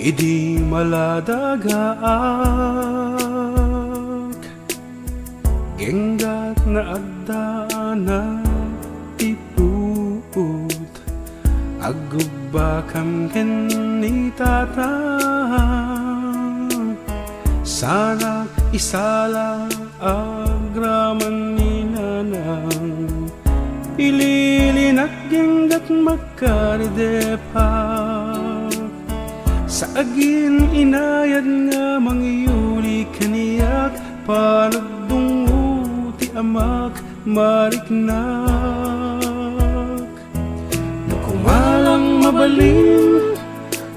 idi maladagaak genggat na agdana tiput agubba kam kenni tata sana isala agraman ni nanang ililinak genggat makaridepak sa agin inayad nga mangyuli kaniyak panagdungo ti amak mariknak no kumalang mabalin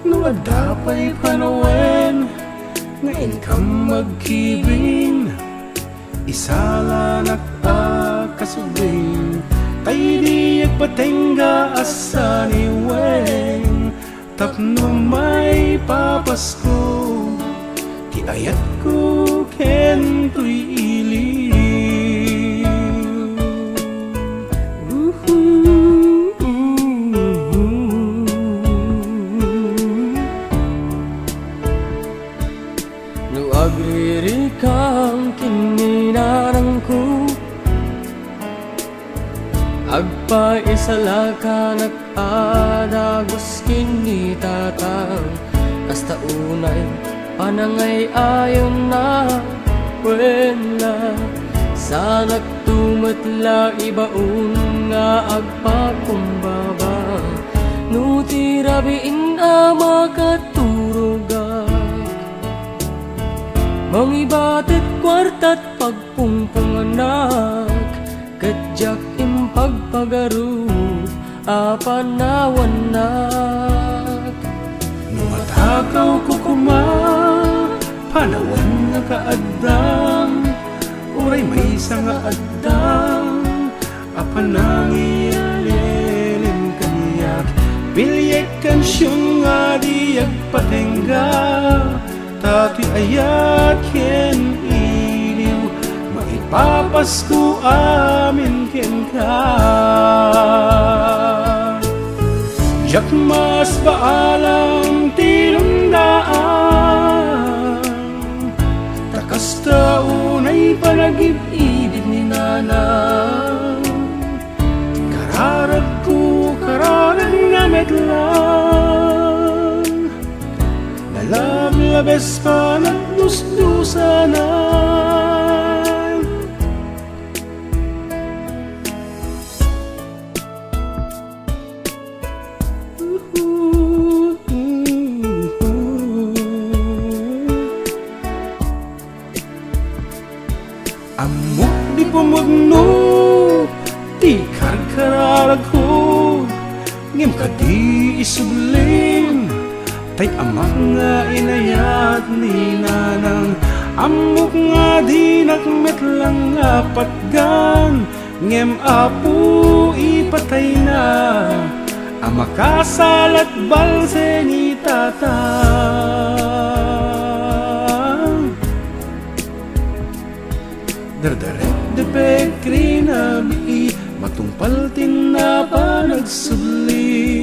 no adapay panawen nga inkam magkibing isala nakakasubing tay di agpatengga asani wen tapno may papasko ti ayat ko kento'y iliw no agririkang kininarang ko agpaisala ka nag-adagos kinitatang kasta unay panangay ayon na wala sa nagtumatla ibaon nga agpakumbaba no tirabiin ama katurugag mangibatit kwartat pagpungpunganak kadyak impagpagaru apanawanak no matakaw ko kuma panawan nga kaadang uray may nga adang apanangililim kaniyak bilyek kansyon nga diyak patengga tati ayat ken iliw maipapasko amin ken ka jak mas baalang tinundaan takas taunay panagib-ibig ni nanang kararag ko kararag na metlang nalablabes pa nagdusdusanan amok di pumagno ti karkararag ko ngem ka di isublim tay amak nga inayat ni nanang amok nga di nakmetlang nga patgan ngem apu ipatay na amakasalat balse ni tatang dardaret de pekri na mi matungpal tin na panagsubli